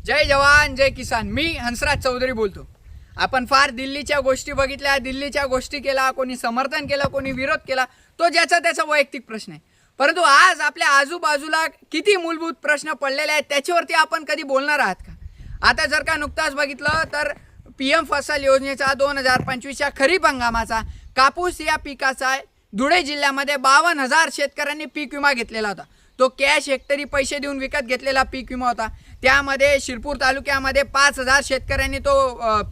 जय जवान जय किसान। मी हंसराज चौधरी बोलतो। आपण फार दिल्लीच्या गोष्टी बघितल्या, दिल्लीच्या गोष्टी केला, कोणी समर्थन केलं, कोणी विरोध केला, तो ज्याचा त्याचा वैयक्तिक प्रश्न आहे। परंतु आज आपल्या आजूबाजूला किती मूलभूत प्रश्न पडलेले आहेत त्याच्यावरती आपण कधी बोलणार आहात का? आता जर का नुकताच बघितलं तर पीएम फसल योजनेचा 2025च्या खरीप हंगामाचा कापूस या पिकाचा धुळे जिल्ह्यामध्ये 52,000 शेतकऱ्यांनी पीक विमा घेतलेला होता। तो कॅश हेक्टरी पैसे देऊन विकत घेतलेला पीक विमा होता। त्यामध्ये शिरपूर तालुक्यामध्ये 5,000 शेतकऱ्यांनी तो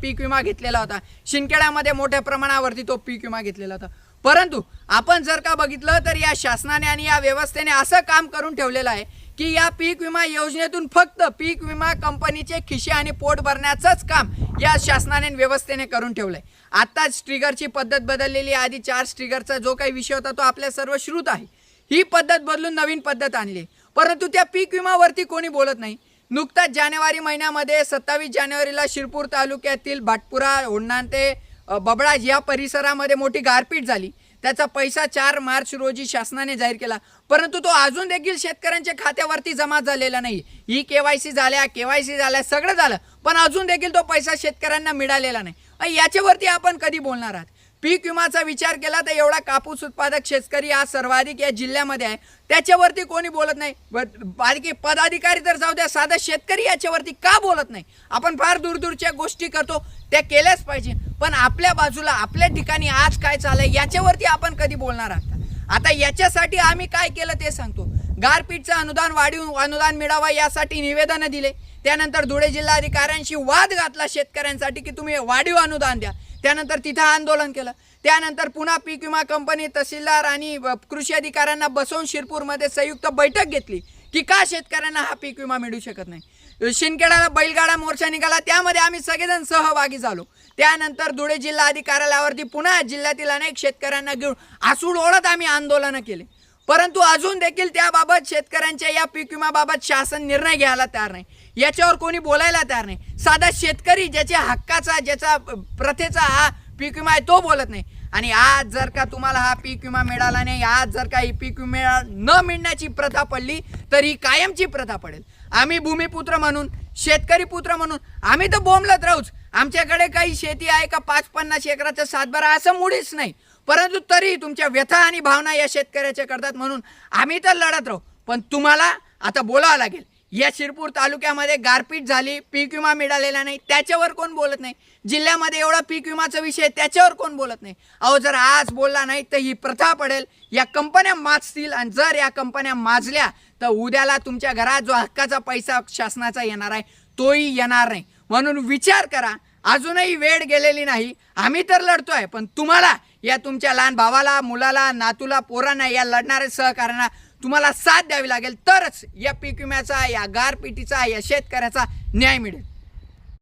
पीक विमा घेतलेला होता। शिंदखेड्यामध्ये मोठ्या प्रमाणावरती तो पीक विमा घेतलेला होता। परंतु आपण जर का बघितलं तर या शासनाने आणि या व्यवस्थेने असं काम करून ठेवलेलं आहे की या पीक विमा योजनेतून फक्त पीक विमा कंपनीचे खिसे आणि पोट भरण्याचंच काम या शासनाने व्यवस्थेने करून ठेवलंय। आताच ट्रिगरची पद्धत बदललेली, आधी 4 ट्रिगरचा जो काही विषय होता तो आपल्या सर्व श्रुत आहे। ही पद्धत बदलून नवीन पद्धत आणली, परंतु त्या पीक विमावरती कोणी बोलत नाही। नुकताच जानेवारी महिन्यामध्ये 27 जानेवारीला शिरपूर तालुक्यातील भाटपुरा, होन्नाते, बबळाज या परिसरामध्ये मोठी गारपीट झाली। त्याचा पैसा 4 मार्च रोजी शासनाने जाहीर केला, परंतु तो अजून देखील शेतकऱ्यांच्या खात्यावरती जमा झालेला नाही। ही केवायसी झाल्या सगळं झालं, पण अजून देखील तो पैसा शेतकऱ्यांना मिळालेला नाही। याच्यावरती आपण कधी बोलणार आहात? पीक विमाचा विचार केला तर एवढा कापूस उत्पादक शेतकरी आज सर्वाधिक या जिल्ह्यामध्ये आहे, त्याच्यावरती कोणी बोलत नाही। बाकी पदाधिकारी तर जाऊ द्या, साधा शेतकरी याच्यावरती का बोलत नाही? आपण फार दूरच्या गोष्टी करतो, त्या केल्याच पाहिजे, पण आपल्या बाजूला आपल्या ठिकाणी आज काय चाललंय याच्यावरती आपण कधी बोलणार आहात? आता याच्यासाठी आम्ही काय केलं ते सांगतो। गारपीटचं अनुदान, वाढीव अनुदान मिळावा यासाठी निवेदन दिले। त्यानंतर धुळे जिल्हाधिकाऱ्यांशी वाद घातला शेतकऱ्यांसाठी की तुम्ही वाढीव अनुदान द्या। त्यानंतर तिथं आंदोलन केलं। त्यानंतर पुन्हा पीक विमा कंपनी, तहसीलदार आणि कृषी अधिकाऱ्यांना बसवून शिरपूरमध्ये संयुक्त बैठक घेतली की का शेतकऱ्यांना हा पीक विमा मिळू शकत नाही। शिंदखेड्याला बैलगाडा मोर्चा निघाला, त्यामध्ये आम्ही सगळेजण सहभागी झालो। त्यानंतर धुळे जिल्हा अधिकाऱ्यालयावरती पुन्हा जिल्ह्यातील अनेक शेतकऱ्यांना घेऊन आसूड ओढत आम्ही आंदोलन केले, परंतु अजून देखील त्याबाबत शेतकऱ्यांच्या या पीक विमाबाबत शासन निर्णय घ्यायला तयार नाही। याच्यावर कोणी बोलायला तयार नाही। साधा शेतकरी ज्याच्या हक्काचा, ज्याचा प्रथेचा हा पीक विमा आहे तो बोलत नाही। आणि आज जर का तुम्हाला हा पीक विमा मिळाला नाही, आज जर का ही पीक विमा न मिळण्याची प्रथा पडली तर ही कायमची प्रथा पडेल। आम्ही भूमिपुत्र म्हणून, शेतकरी पुत्र म्हणून आम्ही तर बोंबलत राहूच। आमच्याकडे काही शेती आहे का 5-50 एकराचा सातबारा असं मुळीच नाही, परंतु तरी तुमच्या व्यथा आणि भावना या शेतकऱ्याच्या करतात म्हणून आम्ही तर लढत राहू। पण तुम्हाला आता बोलावं लागेल। या शिरपूर तालुक्यामध्ये गारपीट झाली, पीक विमा मिळालेला नाही, त्याच्यावर कोण बोलत नाही। जिल्ह्यामध्ये एवढा पीक विमाचा विषय, त्याच्यावर कोण बोलत नाही। अहो, जर आज बोलला नाही तर ही प्रथा पडेल, या कंपन्या माजतील, आणि जर या कंपन्या माजल्या तर उद्याला तुमच्या घरात जो हक्काचा पैसा शासनाचा येणार आहे तोही येणार नाही। म्हणून विचार करा, अजूनही वेळ गेलेली नाही। आम्ही तर लढतोय, पण तुम्हाला या तुमच्या लहान भावाला, मुलाला, नातूला, पोरांना, या लढणाऱ्या सहकाऱ्यांना तुम्हाला साथ द्यावी लागेल, तरच या पीक विम्याचा, या गारपिटीचा, या शेतकऱ्याचा न्याय मिळेल।